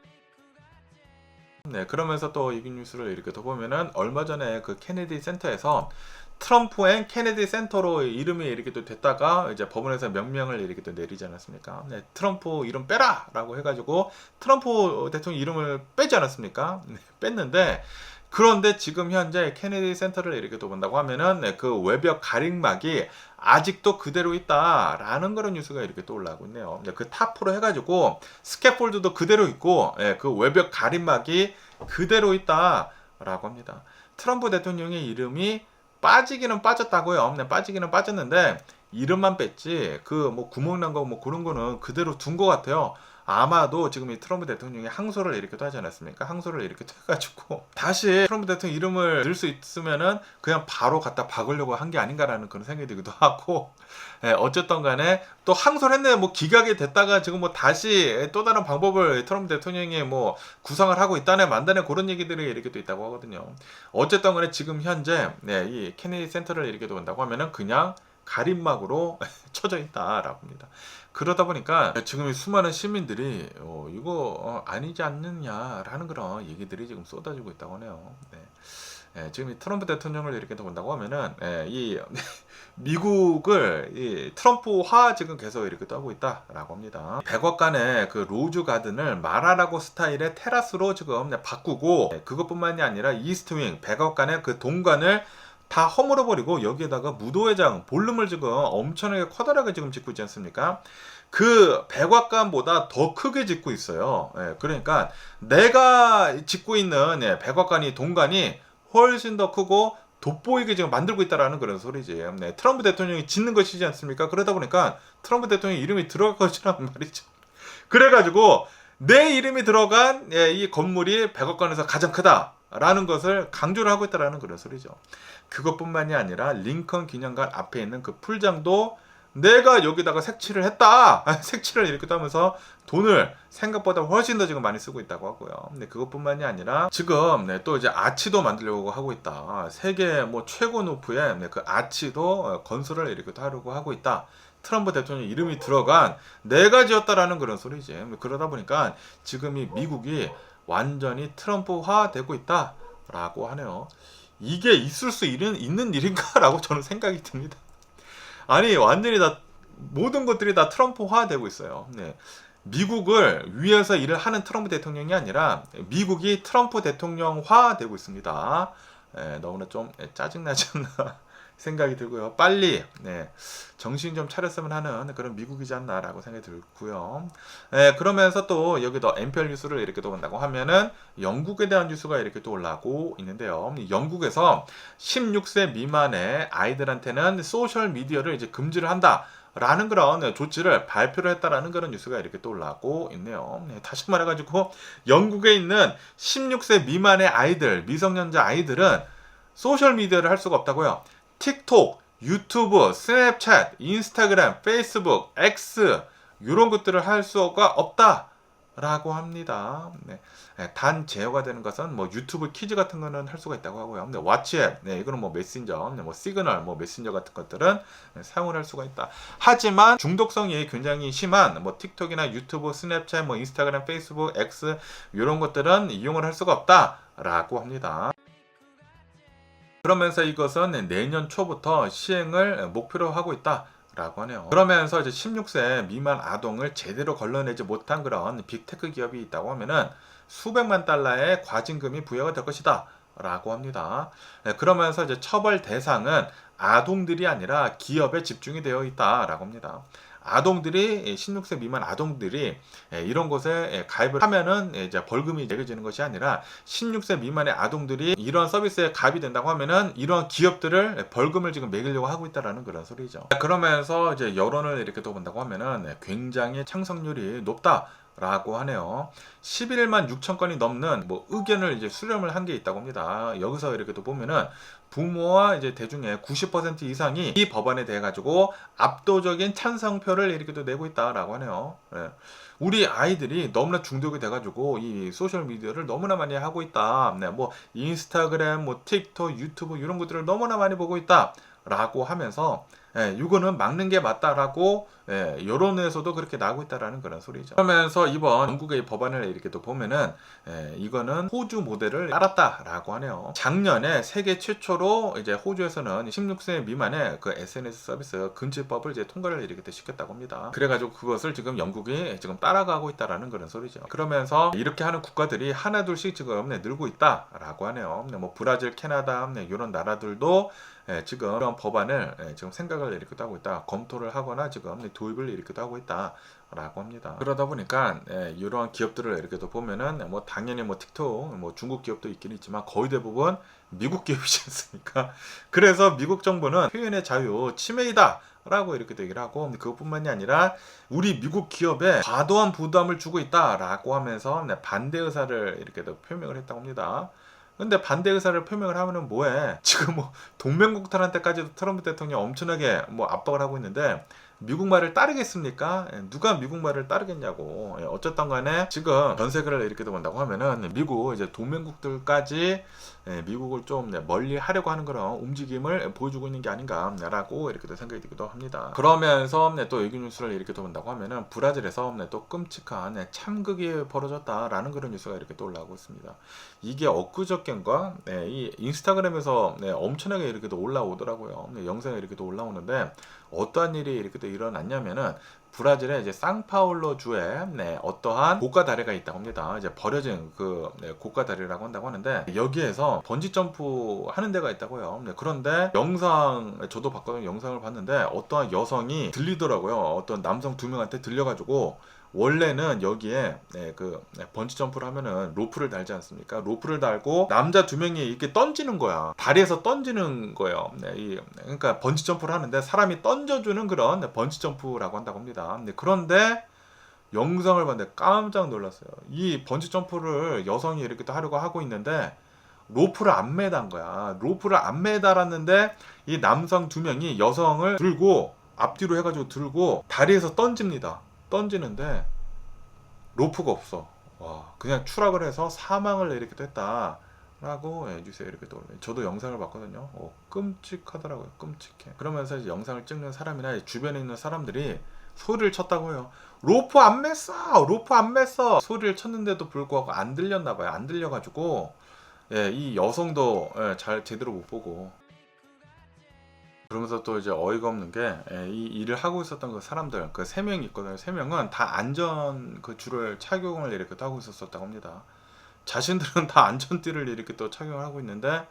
그러면서 또 이 뉴스를 이렇게 더 보면은 얼마 전에 그 케네디 센터에서 트럼프 앤 케네디 센터로 이름이 이렇게 또 됐다가 이제 법원에서 명령을 이렇게 또 내리지 않았습니까? 트럼프 이름 빼라라고 해가지고 트럼프 대통령 이름을 빼지 않았습니까? 뺐는데 그런데 지금 현재 케네디 센터를 이렇게 또 본다고 하면은 그 외벽 가림막이 아직도 그대로 있다라는 그런 뉴스가 이렇게 또 올라오고 있네요. 그 탑으로 해가지고 스캐폴드도 그대로 있고 그 외벽 가림막이 그대로 있다라고 합니다. 트럼프 대통령의 이름이 빠지기는 빠졌다고요. 빠지기는 빠졌는데 이름만 뺐지 그 뭐 구멍 난 거 뭐 그런 거는 그대로 둔 것 같아요. 아마도 지금 이 트럼프 대통령이 항소를 이렇게 또 하지 않았습니까? 항소를 이렇게 또 해가지고 다시 트럼프 대통령 이름을 넣을 수 있으면은 그냥 바로 갖다 박으려고 한 게 아닌가라는 그런 생각이 들기도 하고, 예, 어쨌든 간에 또 항소를 했네. 뭐 기각이 됐다가 지금 뭐 다시 또 다른 방법을 트럼프 대통령이 뭐 구상을 하고 있다네 만다네 그런 얘기들이 이렇게 또 있다고 하거든요. 어쨌든 간에 지금 현재 네, 이 케네디 센터를 이렇게 본다고 하면은 그냥 가림막으로 쳐져 있다라고 합니다. 그러다 보니까 지금 수많은 시민들이 이거 아니지 않느냐라는 그런 얘기들이 지금 쏟아지고 있다고 하네요. 네. 예, 지금 이 트럼프 대통령을 이렇게 본다고 하면은 이 미국을 이 트럼프화 지금 계속 이렇게 하고 있다라고 합니다. 백악관의 그 로즈 가든을 마라라고 스타일의 테라스로 지금 바꾸고, 그것뿐만이 아니라 이스트윙 백악관의 그 동관을 다 허물어 버리고 여기에다가 무도회장 볼룸을 지금 엄청나게 커다랗게 지금 짓고 있지 않습니까? 그 백악관보다 더 크게 짓고 있어요. 예, 그러니까 내가 짓고 있는 백악관이 동관이 훨씬 더 크고 돋보이게 지금 만들고 있다라는 그런 소리지. 네, 트럼프 대통령이 짓는 것이지 않습니까? 그러다 보니까 트럼프 대통령 이름이 들어갈 것이란 말이죠. 그래가지고 내 이름이 들어간 이 건물이 백악관에서 가장 크다라는 것을 강조를 하고 있다라는 그런 소리죠. 그것뿐만이 아니라 링컨 기념관 앞에 있는 그 풀장도 내가 여기다가 색칠을 했다. 색칠을 이렇게 하면서 돈을 생각보다 훨씬 더 지금 많이 쓰고 있다고 하고요. 근데 그것뿐만이 아니라 지금 또 이제 아치도 만들려고 하고 있다. 세계 뭐 최고 높이의 그 아치도 건설을 이렇게 하려고 하고 있다. 트럼프 대통령 이름이 들어간 내가 지었다라는 그런 소리지. 그러다 보니까 지금 이 미국이 완전히 트럼프화 되고 있다라고 하네요. 이게 있을 수 있는 일인가라고 저는 생각이 듭니다. 아니 완전히 다 모든 것들이 다 트럼프화 되고 있어요. 네. 미국을 위해서 일을 하는 트럼프 대통령이 아니라 미국이 트럼프 대통령화 되고 있습니다. 너무나 좀 짜증나지 않나 생각이 들고요. 빨리 정신 좀 차렸으면 하는 그런 미국이지 않나라고 생각이 들고요. 그러면서 또 여기도 NPR 뉴스를 이렇게 또 본다고 하면은 영국에 대한 뉴스가 이렇게 또 올라오고 있는데요. 영국에서 16세 미만의 아이들한테는 소셜 미디어를 이제 금지를 한다. 라는 그런 조치를 발표를 했다라는 그런 뉴스가 이렇게 또 올라오고 있네요. 다시 말해가지고 영국에 있는 16세 미만의 아이들, 미성년자 아이들은 소셜 미디어를 할 수가 없다고요. 틱톡, 유튜브, 스냅챗, 인스타그램, 페이스북, X 이런 것들을 할 수가 없다라고 합니다. 단 제어가 되는 것은 뭐 유튜브 키즈 같은 거는 할 수가 있다고 하고요. 근데 왓츠앱, 이거는 뭐 메신저, 뭐 시그널, 뭐 메신저 같은 것들은 사용을 할 수가 있다. 하지만 중독성이 굉장히 심한 뭐 틱톡이나 유튜브, 스냅챗, 뭐 인스타그램, 페이스북, X 이런 것들은 이용을 할 수가 없다라고 합니다. 그러면서 이것은 내년 초부터 시행을 목표로 하고 있다라고 하네요. 그러면서 이제 16세 미만 아동을 제대로 걸러내지 못한 그런 빅테크 기업이 있다고 하면은 수백만 달러의 과징금이 부여가 될 것이다 라고 합니다. 그러면서 이제 처벌 대상은 아동들이 아니라 기업에 집중이 되어 있다라고 합니다. 아동들이 16세 미만 아동들이 이런 곳에 가입을 하면은 이제 벌금이 매겨지는 것이 아니라 16세 미만의 아동들이 이런 서비스에 가입이 된다고 하면은 이런 기업들을 벌금을 지금 매기려고 하고 있다라는 그런 소리죠. 그러면서 이제 여론을 이렇게 또 본다고 하면은 굉장히 창성률이 높다. 라고 하네요. 11만 6천 건이 넘는 뭐 의견을 이제 수렴을 한 게 있다고 합니다. 여기서 이렇게 또 보면은 부모와 이제 대중의 90% 이상이 이 법안에 대해 가지고 압도적인 찬성표를 이렇게 또 내고 있다라고 하네요. 우리 아이들이 너무나 중독이 돼가지고 이 소셜 미디어를 너무나 많이 하고 있다. 뭐 인스타그램, 뭐 틱톡, 유튜브 이런 것들을 너무나 많이 보고 있다라고 하면서 이거는 막는 게 맞다라고 여론에서도 그렇게 나오고 있다라는 그런 소리죠. 그러면서 이번 영국의 법안을 이렇게 또 보면은 이거는 호주 모델을 따랐다라고 하네요. 작년에 세계 최초로 이제 호주에서는 16세 미만의 그 SNS 서비스 금지법을 이제 통과를 이렇게 또 시켰다고 합니다. 그래가지고 그것을 지금 영국이 지금 따라가고 있다라는 그런 소리죠. 그러면서 이렇게 하는 국가들이 하나둘씩 지금 늘고 있다라고 하네요. 뭐 브라질, 캐나다 이런 나라들도 지금 이런 법안을 지금 생각을 이렇게 하고 있다. 검토를 하거나 지금 도입을 이렇게 하고 있다라고 합니다. 그러다 보니까 이러한 기업들을 이렇게 또 보면은 뭐 당연히 뭐 틱톡, 뭐 중국 기업도 있긴 있지만 거의 대부분 미국 기업이지 않습니까? 그래서 미국 정부는 표현의 자유 침해이다. 라고 이렇게 얘기를 하고, 그것뿐만이 아니라 우리 미국 기업에 과도한 부담을 주고 있다라고 하면서 반대 의사를 이렇게 표명을 했다고 합니다. 근데 반대 의사를 표명을 하면은 뭐해? 지금 뭐 동맹국들한테까지도 트럼프 대통령 엄청나게 뭐 압박을 하고 있는데 미국 말을 따르겠습니까? 누가 미국 말을 따르겠냐고. 어쨌든 간에 지금 전 세계를 이렇게 본다고 하면은 미국 이제 동맹국들까지 미국을 좀 멀리 하려고 하는 그런 움직임을 보여주고 있는 게 아닌가라고 이렇게 생각이 들기도 합니다. 그러면서 또 외교 뉴스를 이렇게 본다고 하면은 브라질에서 또 끔찍한 참극이 벌어졌다라는 그런 뉴스가 이렇게 또 올라오고 있습니다. 이게 엊그저께인가 이 인스타그램에서 엄청나게 이렇게 또 올라오더라고요. 영상이 이렇게 또 올라오는데 어떠한 일이 이렇게 또 일어났냐면은 브라질의 이제 상파울로 주에 어떠한 고가 다리가 있다고 합니다. 이제 버려진 그 고가 다리라고 한다고 하는데 여기에서 번지 점프 하는 데가 있다고요. 그런데 영상 저도 봤거든요. 영상을 봤는데 어떠한 여성이 들리더라고요. 어떤 남성 2명한테 들려가지고 원래는 여기에 번지 점프를 하면은 로프를 달지 않습니까? 로프를 달고 남자 2명이 이렇게 던지는 거야. 다리에서 던지는 거예요. 그러니까 번지 점프를 하는데 사람이 던져주는 그런 번지 점프라고 한다고 합니다. 그런데 영상을 봤는데 깜짝 놀랐어요. 이 번지 점프를 여성이 이렇게 또 하려고 하고 있는데 로프를 안 매단 거야. 로프를 안 매달았는데 이 남성 2명이 여성을 들고 앞뒤로 해가지고 들고 다리에서 던집니다. 던지는데 로프가 없어. 와, 그냥 추락을 해서 사망을 이렇게 했다라고 뉴스에 이렇게 떠올려요. 저도 영상을 봤거든요. 끔찍하더라고요. 끔찍해. 그러면서 이제 영상을 찍는 사람이나 주변에 있는 사람들이 소리를 쳤다고 해요. 로프 안 맸어! 로프 안 맸어! 소리를 쳤는데도 불구하고 안 들렸나 봐요. 안 들려가지고 이 여성도 잘 제대로 못 보고 그러면서 또 이제 어이가 없는 게 이 일을 하고 있었던 그 사람들 그 3명이 있거든요. 3명은 다 안전 그 줄을 착용을 이렇게 하고 있었다고 합니다. 자신들은 다 안전띠를 이렇게 또 착용을 하고 있는데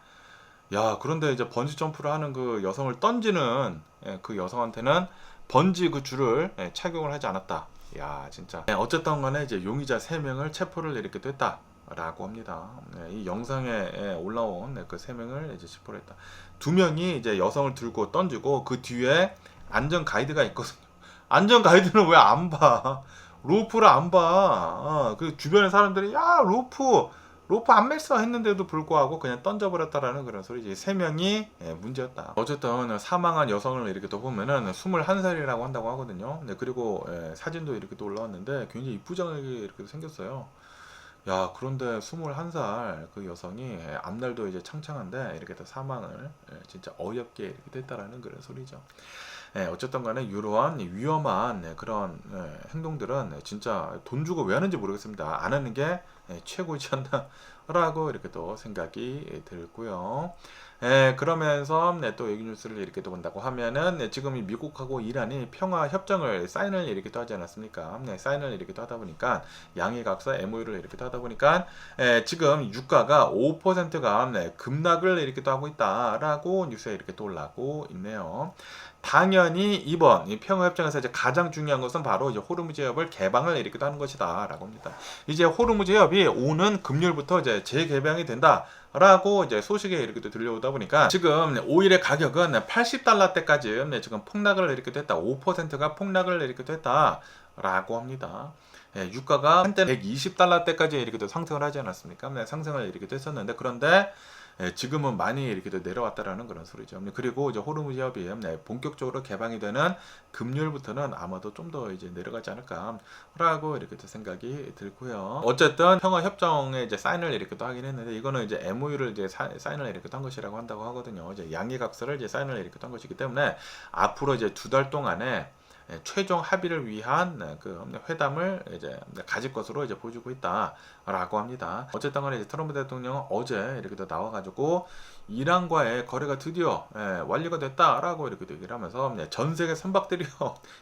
야 그런데 이제 번지 점프를 하는 그 여성을 던지는 그 여성한테는 번지 그 줄을 착용을 하지 않았다. 야 진짜 어쨌든 간에 이제 용의자 3명을 체포를 이렇게 됐다. 라고 합니다. 이 영상에 올라온 그 3명을 이제 체포를 했다. 2명이 이제 여성을 들고 던지고 그 뒤에 안전 가이드가 있거든요. 안전 가이드는 왜 안 봐? 로프를 안 봐. 그 주변의 사람들이 야 로프 안 맸어 했는데도 불구하고 그냥 던져버렸다라는 그런 소리지. 3명이 문제였다. 어쨌든 사망한 여성을 이렇게 또 보면은 21살이라고 한다고 하거든요. 그리고 사진도 이렇게 또 올라왔는데 굉장히 이쁘장하게 이렇게 생겼어요. 야, 그런데 21살 그 여성이 앞날도 이제 창창한데 이렇게 다 사망을 진짜 어이없게 이렇게 됐다라는 그런 소리죠. 어쨌든 간에 이러한 위험한 그런 행동들은 진짜 돈 주고 왜 하는지 모르겠습니다. 안 하는 게 최고이지 않나 라고 이렇게 또 생각이 들고요. 그러면서 또 외교 뉴스를 이렇게 또 본다고 하면은 지금 이 미국하고 이란이 평화 협정을 사인을 이렇게 또 하지 않았습니까? 사인을 이렇게 또 하다 보니까 양해 각서 MOU를 이렇게 또 하다 보니까 지금 유가가 5%가 급락을 이렇게 또 하고 있다라고 뉴스에 이렇게 또 올라오고 있네요. 당연히 이번 이 평화협정에서 이제 가장 중요한 것은 바로 이제 호르무즈 해협을 개방을 이렇게 하는 것이다라고 합니다. 이제 호르무즈 해협이 오는 금요일부터 이제 재개방이 된다라고 이제 소식에 이렇게 또 들려오다 보니까 지금 오일의 가격은 80달러대까지 지금 폭락을 이렇게 됐다. 5%가 폭락을 이렇게 됐다라고 합니다. 유가가 한때 120달러대까지 이렇게 또 상승을 하지 않았습니까? 상승을 이렇게 됐었는데 그런데 지금은 많이 이렇게 내려왔다라는 그런 소리죠. 그리고 이제 호르무즈 해협이 본격적으로 개방이 되는 금요일부터는 아마도 좀 더 이제 내려가지 않을까라고 이렇게 또 생각이 들고요. 어쨌든 평화 협정에 이제 사인을 이렇게 또 하긴 했는데 이거는 이제 MOU를 이제 사인을 이렇게 한 것이라고 한다고 하거든요. 이제 양해각서를 이제 사인을 이렇게 한 것이기 때문에 앞으로 이제 2달 동안에 최종 합의를 위한 그 회담을 이제 가질 것으로 이제 보여주고 있다라고 합니다. 어쨌든 간에 이제 트럼프 대통령은 어제 이렇게 나와가지고 이란과의 거래가 드디어 완료가 됐다라고 이렇게 얘기를 하면서 전 세계 선박들이요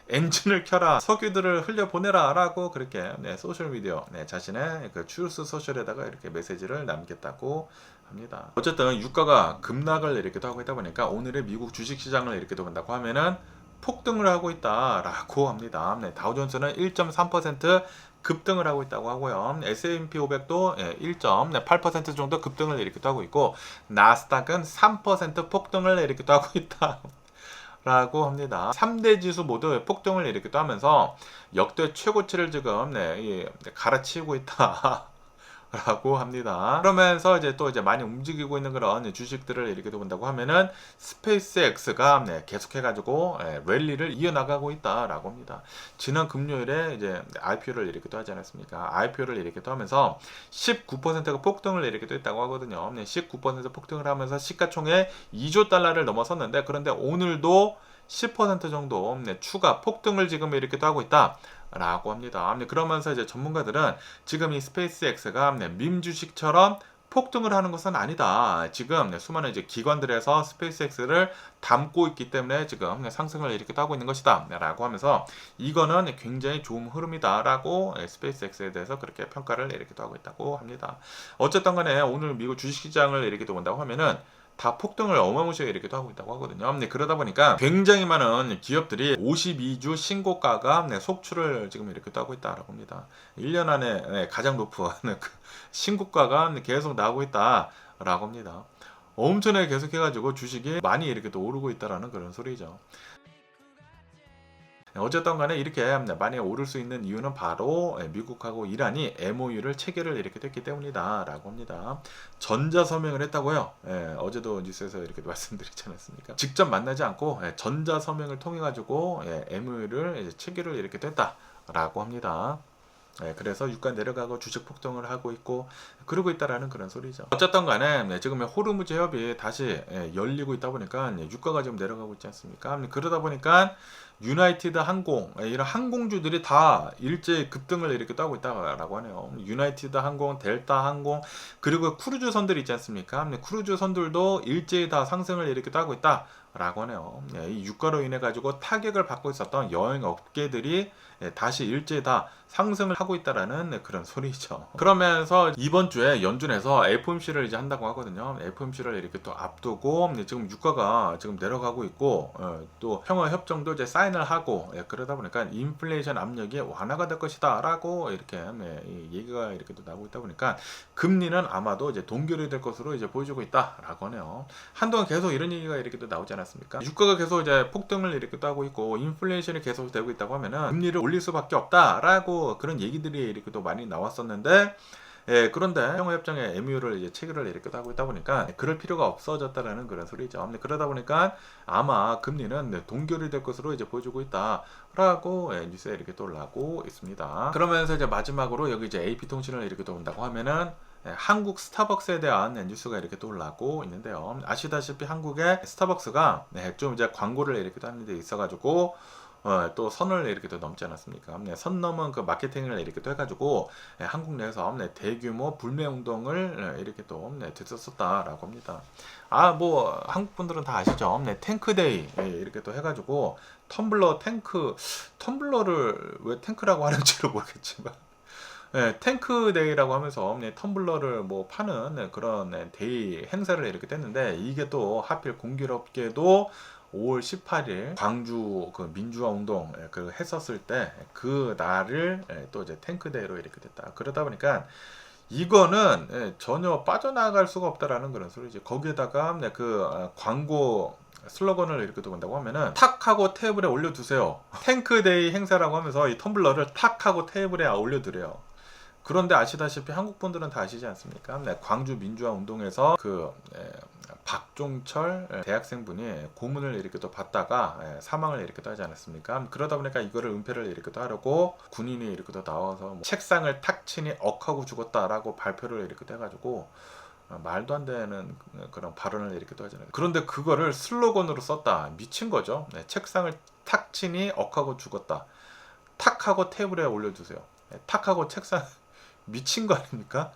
엔진을 켜라 석유들을 흘려보내라라고 그렇게 소셜미디어 자신의 그 추스 소셜에다가 이렇게 메시지를 남겼다고 합니다. 어쨌든 유가가 급락을 이렇게 하고 있다 보니까 오늘의 미국 주식시장을 이렇게 본다고 하면은 폭등을 하고 있다라고 합니다. 다우존스는 1.3% 급등을 하고 있다고 하고요. S&P 500도 1.8% 정도 급등을 이렇게 하고 있고 나스닥은 3% 폭등을 이렇게 하고 있다. 라고 합니다. 3대 지수 모두 폭등을 일으키기도 하면서 역대 최고치를 지금 갈아치우고 있다. 라고 합니다. 그러면서 이제 또 많이 움직이고 있는 그런 주식들을 이렇게 본다고 하면은 스페이스X가 계속해가지고 랠리를 이어나가고 있다라고 합니다. 지난 금요일에 이제 IPO를 이렇게도 하지 않았습니까? IPO를 이렇게도 하면서 19%가 폭등을 이렇게도 했다고 하거든요. 19% 폭등을 하면서 시가총액 2조 달러를 넘어섰는데, 그런데 오늘도 10% 정도 추가 폭등을 지금 이렇게도 하고 있다. 라고 합니다. 그러면서 이제 전문가들은 지금 이 스페이스X가 밈 주식처럼 폭등을 하는 것은 아니다. 지금 수많은 이제 기관들에서 스페이스X를 담고 있기 때문에 지금 상승을 이렇게 하고 있는 것이다. 라고 하면서 이거는 굉장히 좋은 흐름이다. 라고 스페이스X에 대해서 그렇게 평가를 이렇게 하고 있다고 합니다. 어쨌든 간에 오늘 미국 주식시장을 이렇게 본다고 하면은 다 폭등을 어마무시하게 이렇게 하고 있다고 하거든요. 그러다 보니까 굉장히 많은 기업들이 52주 신고가가 속출을 지금 이렇게 하고 있다라고 합니다. 1년 안에 가장 높은 신고가가 계속 나오고 있다라고 합니다. 엄청나게 계속해가지고 주식이 많이 이렇게 또 오르고 있다라는 그런 소리죠. 어쨌든 간에 이렇게 많이 오를 수 있는 이유는 바로 미국하고 이란이 MOU를 체결을 이렇게 됐기 때문이다 라고 합니다. 전자서명을 했다고요? 어제도 뉴스에서 이렇게 말씀드리지 않았습니까? 직접 만나지 않고 전자서명을 통해 가지고 MOU를 체결을 이렇게 됐다 라고 합니다. 그래서 유가 내려가고 주식 폭등을 하고 있고 그러고 있다라는 그런 소리죠. 어쨌든 간에 지금 호르무즈 해협이 다시 열리고 있다 보니까 유가가 지금 내려가고 있지 않습니까? 그러다 보니까 유나이티드 항공, 이런 항공주들이 다 일제히 급등을 이렇게 따고 있다라고 하네요. 유나이티드 항공, 델타 항공, 그리고 크루즈선들 있지 않습니까? 크루즈선들도 일제히 다 상승을 이렇게 따고 있다라고 하네요. 이 유가로 인해 가지고 타격을 받고 있었던 여행 업계들이 다시 일제히 다 상승을 하고 있다라는 그런 소리죠. 그러면서 이번 주에 연준에서 FOMC를 이제 한다고 하거든요. FOMC를 이렇게 또 앞두고 지금 유가가 지금 내려가고 있고 또 평화 협정도 이제 사인을 하고 그러다 보니까 인플레이션 압력이 완화가 될 것이다라고 이렇게 얘기가 이렇게 또 나오고 있다 보니까 금리는 아마도 이제 동결이 될 것으로 이제 보여주고 있다라고 하네요. 한동안 계속 이런 얘기가 이렇게 또 나오지 않았습니까? 유가가 계속 이제 폭등을 이렇게 또 하고 있고 인플레이션이 계속 되고 있다고 하면은 금리를 올릴 수밖에 없다라고 그런 얘기들이 이렇게 또 많이 나왔었는데, 그런데 평화협정의 MOU를 이제 체결을 이렇게 하고 있다 보니까 그럴 필요가 없어졌다라는 그런 소리죠. 그러다 보니까 아마 금리는 동결이 될 것으로 이제 보여주고 있다라고 뉴스에 이렇게 또 올라오고 있습니다. 그러면서 이제 마지막으로 여기 이제 AP통신을 이렇게 또 본다고 하면은 한국 스타벅스에 대한 뉴스가 이렇게 또 올라오고 있는데요. 아시다시피 한국의 스타벅스가 좀 이제 광고를 이렇게 하는 데 있어가지고 또 선을 이렇게 또 넘지 않았습니까? 선 넘은 그 마케팅을 이렇게 또 해가지고 한국 내에서 대규모 불매 운동을 이렇게 또 됐었다라고 합니다. 뭐 한국 분들은 다 아시죠? 탱크데이 이렇게 또 해가지고 텀블러를 왜 탱크라고 하는지를 모르겠지만. 탱크데이라고 하면서 텀블러를 뭐 파는 그런 데이 행사를 이렇게 됐는데, 이게 또 하필 공교롭게도 5월 18일 광주 그 민주화 운동 그 했었을 때 그 날을 또 이제 탱크데이로 이렇게 됐다. 그러다 보니까 이거는 전혀 빠져나갈 수가 없다라는 그런 소리지. 거기에다가 그 광고 슬로건을 이렇게 본다고 하면은 탁 하고 테이블에 올려두세요. 탱크데이 행사라고 하면서 이 텀블러를 탁 하고 테이블에 올려두래요. 그런데 아시다시피 한국 분들은 다 아시지 않습니까? 광주 민주화 운동에서 그 박종철 대학생분이 고문을 이렇게 또 받다가 사망을 이렇게 또 하지 않았습니까? 그러다 보니까 이거를 은폐를 이렇게 또 하려고 군인이 이렇게 또 나와서 책상을 탁 치니 억하고 죽었다라고 발표를 이렇게 또 해가지고 말도 안 되는 그런 발언을 이렇게 또 하잖아요. 그런데 그거를 슬로건으로 썼다. 미친 거죠. 책상을 탁 치니 억하고 죽었다. 탁 하고 테이블에 올려두세요. 탁 하고 책상 미친 거 아닙니까?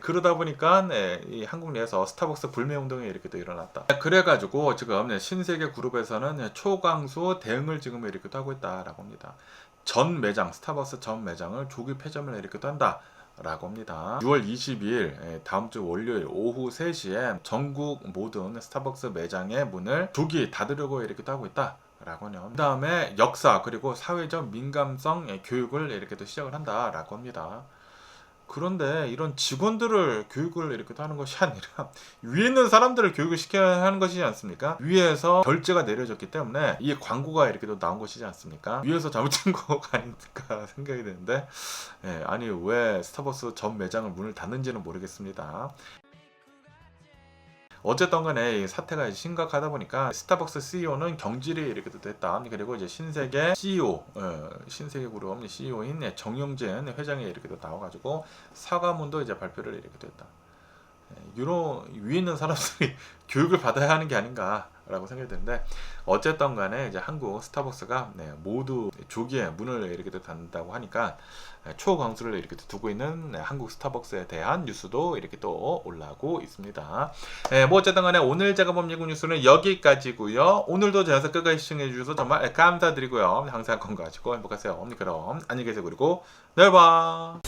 그러다 보니까 이 한국 내에서 스타벅스 불매 운동이 이렇게 또 일어났다. 그래가지고 지금 신세계 그룹에서는 초강수 대응을 지금 이렇게 또 하고 있다라고 합니다. 전 매장, 스타벅스 전 매장을 조기 폐점을 이렇게 또 한다. 라고 합니다. 6월 22일 다음 주 월요일 오후 3시에 전국 모든 스타벅스 매장의 문을 조기 닫으려고 이렇게 또 하고 있다. 라고 하네요. 그 다음에 역사 그리고 사회적 민감성 교육을 이렇게 또 시작을 한다. 라고 합니다. 그런데 이런 직원들을 교육을 이렇게 하는 것이 아니라 위에 있는 사람들을 교육을 시켜야 하는 것이지 않습니까? 위에서 결제가 내려졌기 때문에 이 광고가 이렇게 또 나온 것이지 않습니까? 위에서 잘못된 거가 아닐까 생각이 드는데, 예, 아니 왜 스타벅스 전 매장을 문을 닫는지는 모르겠습니다. 어쨌든 간에 이 사태가 심각하다 보니까 스타벅스 CEO는 경질이 이렇게 됐다. 그리고 이제 신세계 CEO, 신세계 그룹 CEO인 정영진 회장이 이렇게 나와가지고 사과문도 이제 발표를 이렇게 됐다. 이런 위에 있는 사람들이 교육을 받아야 하는 게 아닌가라고 생각이 드는데, 어쨌든 간에 이제 한국 스타벅스가 모두 조기에 문을 이렇게 닫는다고 하니까 초강수를 이렇게 두고 있는 한국 스타벅스에 대한 뉴스도 이렇게 또 올라오고 있습니다. 뭐 어쨌든 간에 오늘 제가 본 미국 뉴스는 여기까지고요. 오늘도 제 영상 끝까지 시청해 주셔서 정말 감사드리고요. 항상 건강하시고 행복하세요. 그럼 안녕히 계세요. 그리고 내일 봐.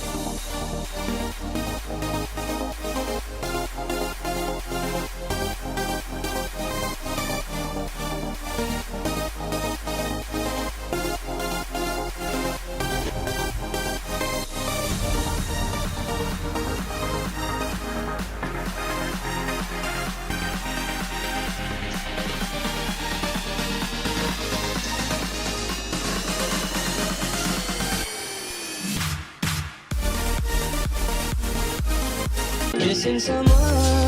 Missing someone